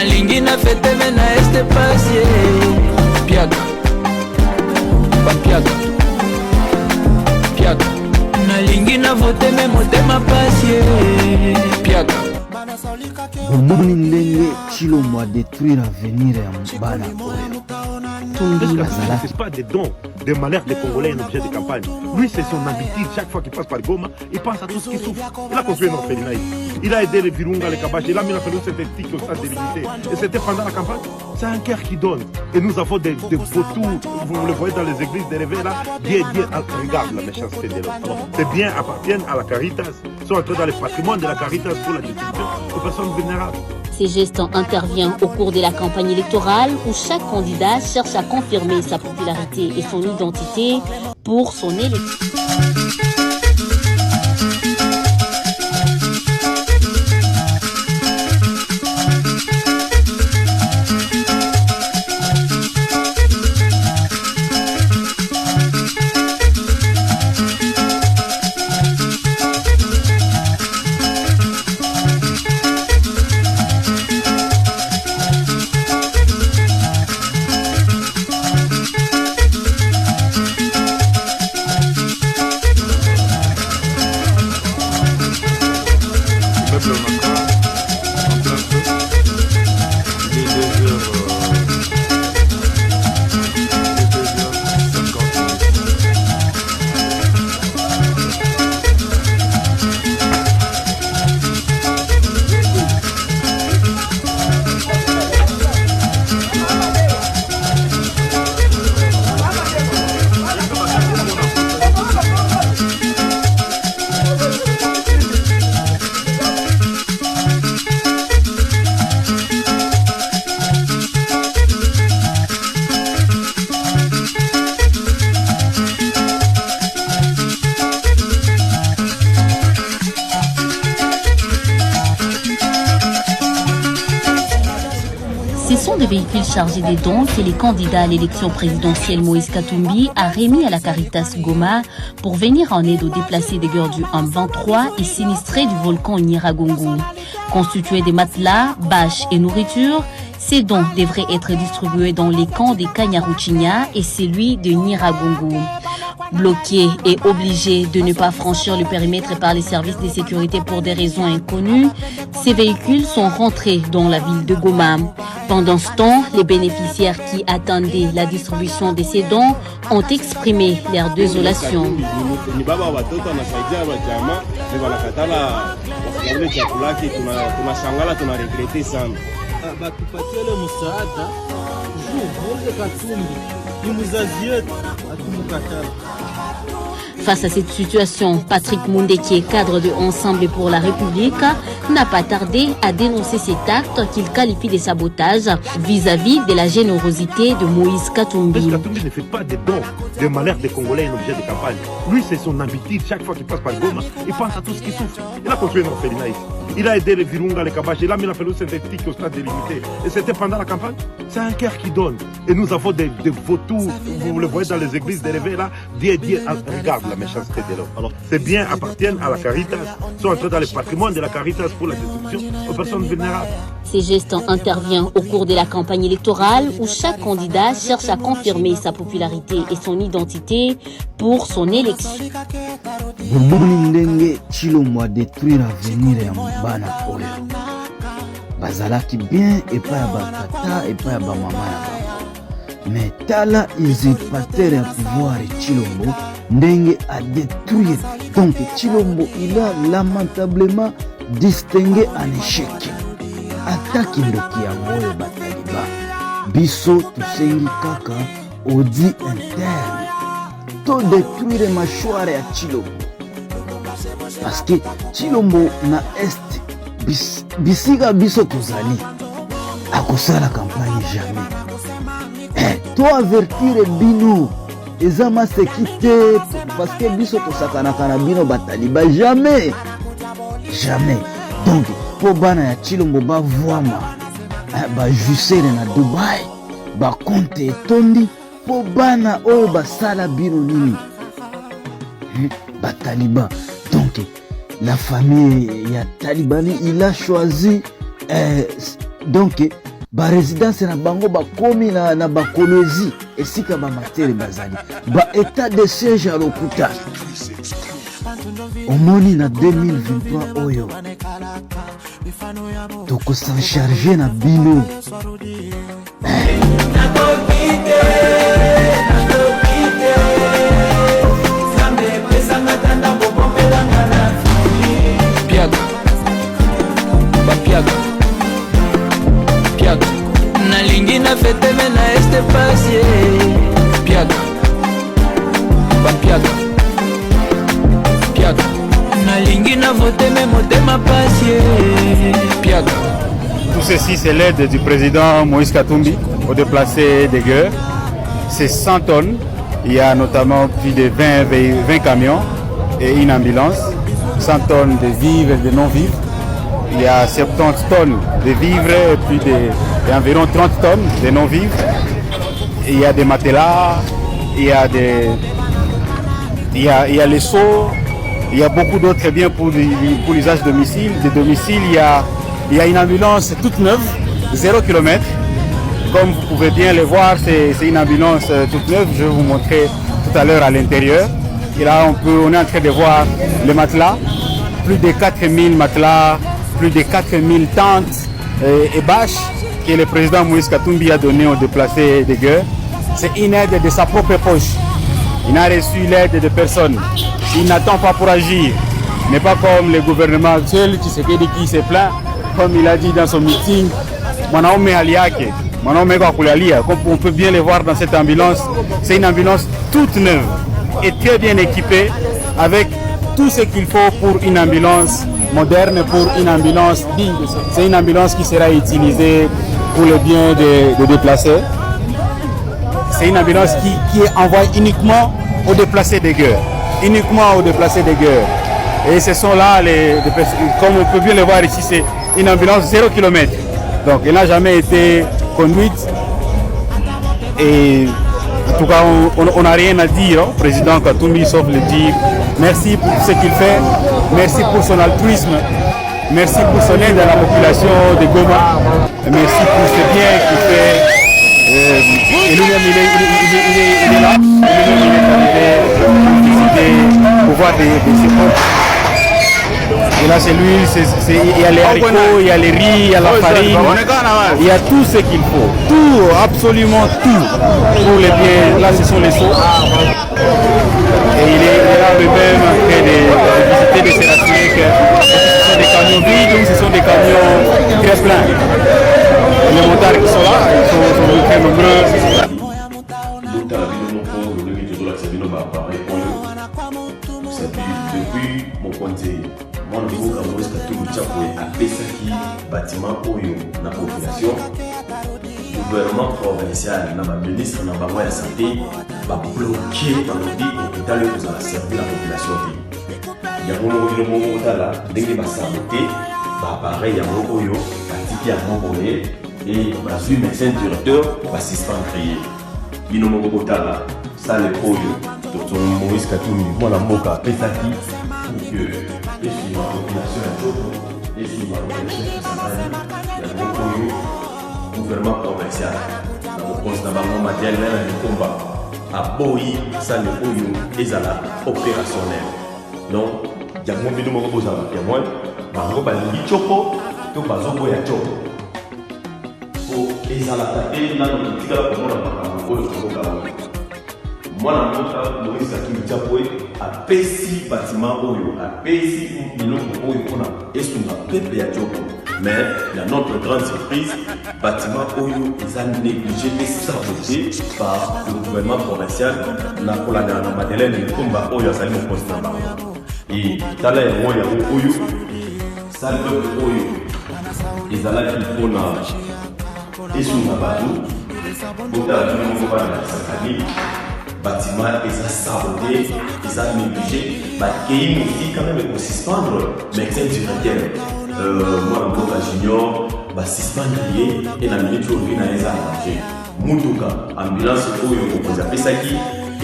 nalingi na fete me na este pasie piaka papiaka piaka nalingi na vote me motema pasie piaka. Bomoni ndenge Chilombo a détruit l'avenir ya bana oyo. C'est pas des dons, des malheurs des Congolais un objet de campagne. Lui, c'est son habitude. Chaque fois qu'il passe par Goma, il pense à tout ce qui souffre. Il a construit un orphelinat. Il a aidé les Virunga, les Kabash. Il a mis la pelouse synthétique au stade de l'unité. Et c'était pendant la campagne. C'est un cœur qui donne. Et nous avons des vautours, vous le voyez dans les églises des réveils là. Dieu, regarde la méchanceté de l'homme. Ces biens appartiennent à la Caritas. Ils sont entrés dans le patrimoine de la Caritas pour la distribution aux personnes vulnérables. Ces gestes interviennent au cours de la campagne électorale où chaque candidat cherche à confirmer sa popularité et son identité pour son élection. Ce sont des véhicules chargés des dons que les candidats à l'élection présidentielle Moïse Katumbi a remis à la Caritas Goma pour venir en aide aux déplacés des guerres du M23 et sinistrés du volcan Nyiragongo. Constitués de matelas, bâches et nourriture, ces dons devraient être distribués dans les camps des Kanyaruchinya et celui de Nyiragongo. Bloqués et obligés de ne pas franchir le périmètre par les services de sécurité pour des raisons inconnues, ces véhicules sont rentrés dans la ville de Goma. Pendant ce temps, les bénéficiaires qui attendaient la distribution de ces dons ont exprimé leur désolation. Face à cette situation, Patrick Mundé, qui est cadre de Ensemble pour la République, n'a pas tardé à dénoncer cet acte qu'il qualifie de sabotage vis-à-vis de la générosité de Moïse Katumbi. Moïse Katumbi ne fait pas des dons, des malheurs des Congolais un objet de campagne. Lui, c'est son habitude. Chaque fois qu'il passe par Goma, il pense à tout ce qui souffre. Il a construit un orphelinat ici. Il a aidé les Virunga, les Kabash. Il a mis la pelouse synthétique au stade de l'unité. Et c'était pendant la campagne. C'est un cœur qui donne. Et nous avons des vautours, vous le voyez dans les églises des réveils là. Dieu, regarde la méchanceté de l'homme. Alors, ces biens appartiennent à la Caritas. Ils sont entrés dans le patrimoine de la Caritas pour la distribution aux personnes vulnérables. Ces gestes interviennent au cours de la campagne électorale où chaque candidat cherche à confirmer sa popularité et son identité pour son élection. Bomoni ndenge Chilombo a détruit l'avenir ya bana oyo. Bazalaki bien epa ya batata epa ya bamama ya bango. Mais tala usurpateur ya pouvoir Chilombo ndenge a détruire. Donc Chilombo il a lamentablement distingué un échec. Ataki ndoki ya moyo bataliba. Biso tusengi kaka audit interne. To détruire mâchoire ya Chilombo. Parce que Chilombo na est bisika biso tozali akosala campagne jamais. To avertir bino ezama sekite parce que biso tosakanaka na bino bataliba jamais. Donc po bana ya Chilombo bavwama bajusere na Dubai bakonte etondi po bana oyo basala bino nini bataliba. Donc la famille ya Talibani il a choisi donc barésidence na bango bakomi na bakolezi esika bamatere bazali baétat de siège ya lokuta. Omoni na 2023 oyo tokosancharge na bino. nalingi na feteme na este pasie piaka bapiaka piaka nalingi na voteme motema pasie piaka. Tout ceci, c'est l'aide du président Moïse Katumbi au déplacé des gueux. C'est 100 tonnes. Il y a notamment plus de 20 camions et une ambulance. 100 tonnes de vivres et de non-vivres. Il y a 70 tonnes de vivres et environ 30 tonnes de non-vivres. Il y a des matelas, il y a les seaux, il y a beaucoup d'autres biens pour l'usage domicile. De domicile, il y a une ambulance toute neuve, 0 km. Comme vous pouvez bien le voir, c'est une ambulance toute neuve. Je vais vous montrer tout à l'heure à l'intérieur. Et là, on est en train de voir les matelas. Plus de 4000 matelas, plus de 4000 tentes et bâches que le président Moïse Katumbi a donné aux déplacés des gueux. C'est une aide de sa propre poche. Il n'a reçu l'aide de personne. Il n'attend pas pour agir. Mais pas comme le gouvernement actuel qui se plaint, comme il a dit dans son meeting, Mwanaume Aliake, Mwanaume Kwakulalia. Comme on peut bien le voir dans cette ambulance, c'est une ambulance toute neuve et très bien équipée avec tout ce qu'il faut pour une ambulance moderne, pour une ambulance digne. C'est une ambulance qui sera utilisée pour le bien des déplacés. C'est une ambulance qui est envoyée uniquement aux déplacés des guerres. Uniquement aux déplacés des guerres. Et ce sont là, comme on peut bien le voir ici, c'est une ambulance 0 km. Donc elle n'a jamais été conduite. Et en tout cas, on n'a rien à dire au président Katumbi sauf le dire merci pour tout ce qu'il fait, merci pour son altruisme, merci pour son aide à la population de Goma, merci pour ce bien qu'il fait. Et lui-même, il est là, lui-même, il est arrivé pour visiter, pour voir des supports. Et là, c'est lui, il y a les haricots, il y a les riz, il y a la farine, il y a tout ce qu'il faut. Tout, absolument tout pour les biens. Là, ce sont les seaux. Et il est là lui-même en train de visiter, de se rassurer que ce sont des camions vides ou ce sont des camions très pleins. Les motards qui sont là, ils sont très nombreux. Depuis mon conseil, mon niveau comme Moïse Katumbi a pesaki bâtiment oyo na population, gouvernement provincial, na ministre na bango ya santé, va bloquer dans le dit hôpital pour la servir la population. Il y a un moment là, dès que va saboter, va pareil ya oyo, batiki ya mongolais et va suivre médecin directeur va suspendre créer. Bino moko là, ça le oyo. Donc Moïse Katumbi, moi la moka pesaki pour que les filles de la population et les filles de la population qui s'en il y a un gouvernement provincial. Donc on se dit matériel le combat à Boyi, ça le oyo et ça la opérationnel. Donc il y a un bino moko boza ba témoin, bango ba lingi choko, to bazoko ya choko. Pour et ça la taper là dans le tika pour moi la bango ko moi, Moïse Katumbi a payé bâtiment oyo, a payé biloko oyo pour la est-ce qu'on a payé à Djoko. Mais il y a notre grande surprise, bâtiment oyo ils ont négligé et saboté par le gouvernement provincial. La pour la Madeleine le combat oyo a sali mon poste là-bas. Et tout à l'heure il y a oyo, ça le oyo, ils ont là qu'il faut na est-ce qu'on a battu, pour la vie on va la famille. Bâtiment, ils ont saboté, ils ont négligé. Ils ont quand même suspendre médecin directeur. Moi, en junior, suspendre et la minute où ils ont arrangé. Moutouka, ambulance, où ils ont appelé ça qui,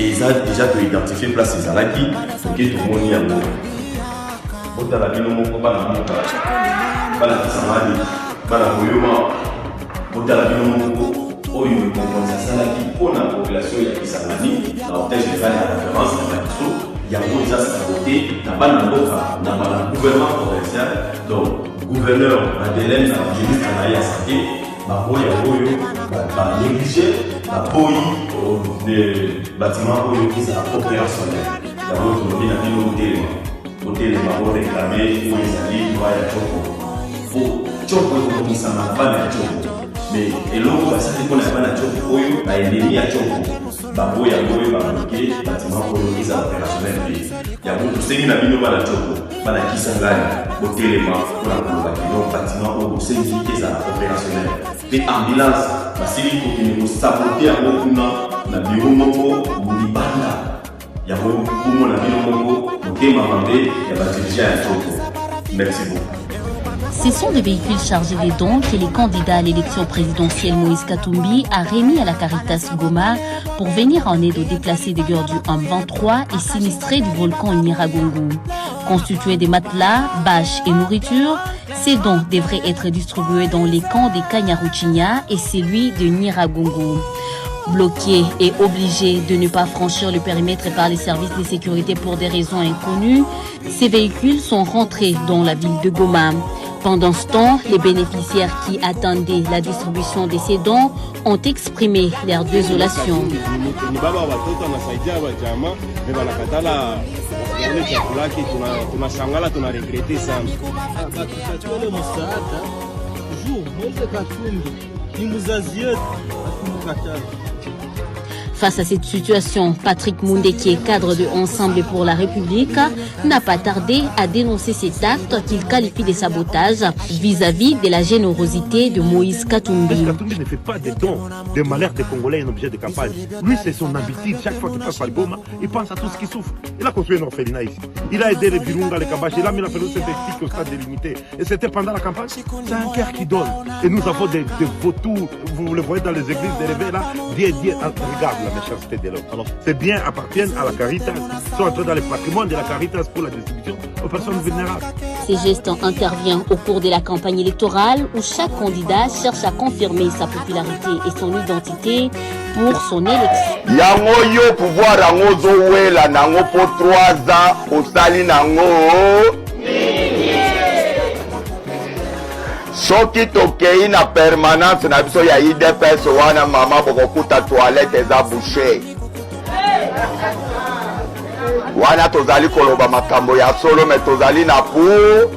et ils ont déjà identifié place ils ont là qui, pour que tout le monde y aille. Bota la vie, nous ne pouvons pas la monter. Pas la Tissamani, pas la Moyoma. botala bino moko oyo ekokonza salaki mpona population ya Kisangani na hôtel général ya référence na biso yango eza sabote na bana mboka na bana gouvernement provincial. Donc gouverneur Madeleine na ministre na ya santé baboya oyo banéglige baboyi de bâtiment oyo ezala opérationnel yango tolobi na bino otelema oréclame oyo ezali droit ya choko ekokokisama na bana ya choko. Mais eloko basali mpona ya bana ya choko oyo baennemi ya choko baboya oyo babloke bâtiment oyo ezala opérationnel te yango tosengi na bino bana choko bana Kisangani botelema mpona kolobaki donc bâtiment oyo osengi ezala opérationnel. Pe ambulance basili kokende kosabote yango kuna na biro moko libanda yango kumo na biro moko motema mabe ya badirigant ya choko. Merci beaucoup. Ce sont des véhicules chargés des dons que les candidats à l'élection présidentielle Moïse Katumbi a remis à la Caritas Goma pour venir en aide aux déplacés des Gerdus en 23 et sinistrés du volcan Nyiragongo. Constitués de matelas, bâches et nourriture, ces dons devraient être distribués dans les camps de Kanyaruchinya et celui de Nyiragongo. Bloqués et obligés de ne pas franchir le périmètre par les services de sécurité pour des raisons inconnues, ces véhicules sont rentrés dans la ville de Goma. Pendant ce temps, les bénéficiaires qui attendaient la distribution de ces dons ont exprimé leur désolation. Face à cette situation, Patrick Moundé, qui est cadre de Ensemble pour la République, n'a pas tardé à dénoncer cet acte qu'il qualifie de sabotage vis-à-vis de la générosité de Moïse Katumbi. Moïse Katumbi ne fait pas des dons de malheur des Congolais un objet de campagne. Lui, c'est son habitude. Chaque fois qu'il passe par Goma, il pense à tout ce qui souffre. Il a construit un orphelinat ici. Il a aidé les Virunga, les Kabash. Il a mis la fédération synthétique au stade délimité. Et c'était pendant la campagne. C'est un cœur qui donne. Et nous avons des vautours. Vous le voyez dans les églises des réveils là. Regarde la méchanceté de l'homme. Ces biens appartiennent à la Caritas. Ils sont entrés dans le patrimoine de la Caritas pour la distribution aux personnes vulnérables. Ces gestes interviennent au cours de la campagne électorale où chaque candidat cherche à confirmer sa popularité et son identité pour son élection. Yango yo pouvoir yango zowela nango pour 3 ans au sali nango. Soki tokei na permanence na biso ya IDPS wana mama bokokuta toilette eza bouché. Wana tozali koloba makambo ya solo me tozali na pour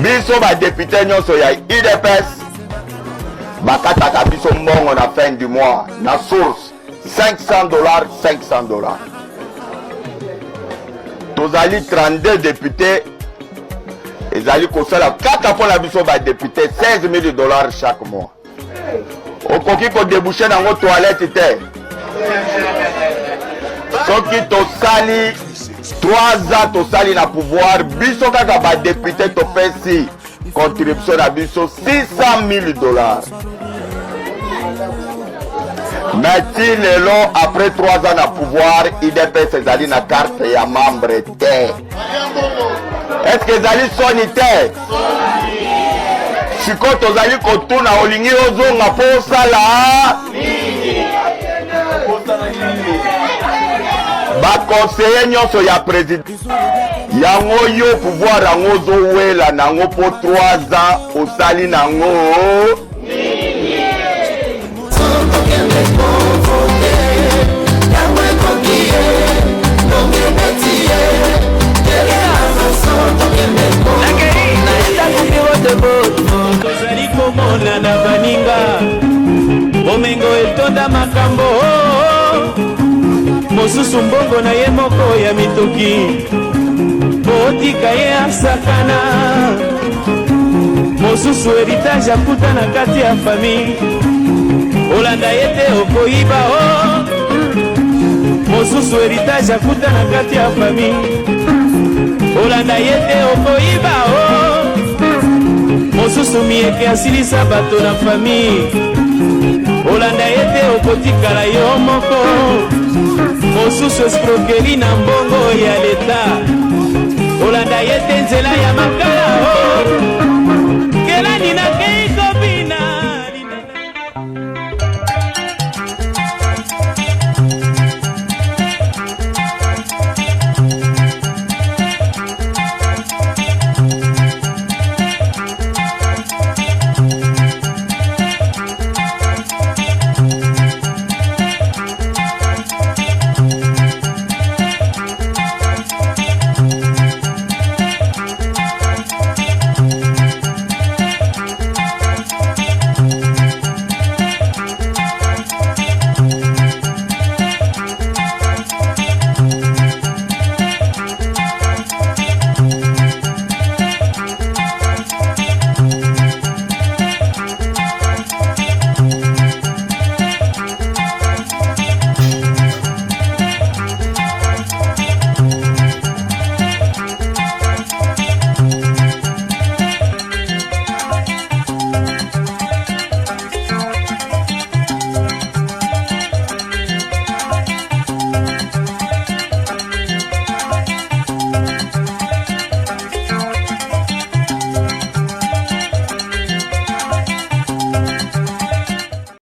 biso ba député nyonso ya IDPS bakataka biso mbongo na fin du mois na source $500 $500. Tozali 32 députés ezali kosala kaka pour la biso ba député $16,000 chaque mois. Okoki ko déboucher nango toilette te. Soki tosali 3 ans tosali na pouvoir biso kaka ba député topesi contribution na biso $600,000. Mais si lelo après 3 ans na pouvoir IDPS ezali na carte ya membre te. Est-ce que ezali soni te? Siko tozali kotuna olingi ozonga po osala baconseiller nyonso ya président yango yo pouvoir yango ozowela nango po 3 ans osali nango. tozali komona na baninga bomengo etonda makambo mosusu mbongo na ye moko ya mitoki botika ye asakana mosusu héritage akuta na kati ya famille olanda ye te okoyiba mosusu héritage akuta na kati ya famille olanda ye te okoyiba mosusu mieke asilisa bato na famille olanda ye te okotikala yo moko mosusu escroquerie na mbongo ya leta olanda ye te nzela ya makasi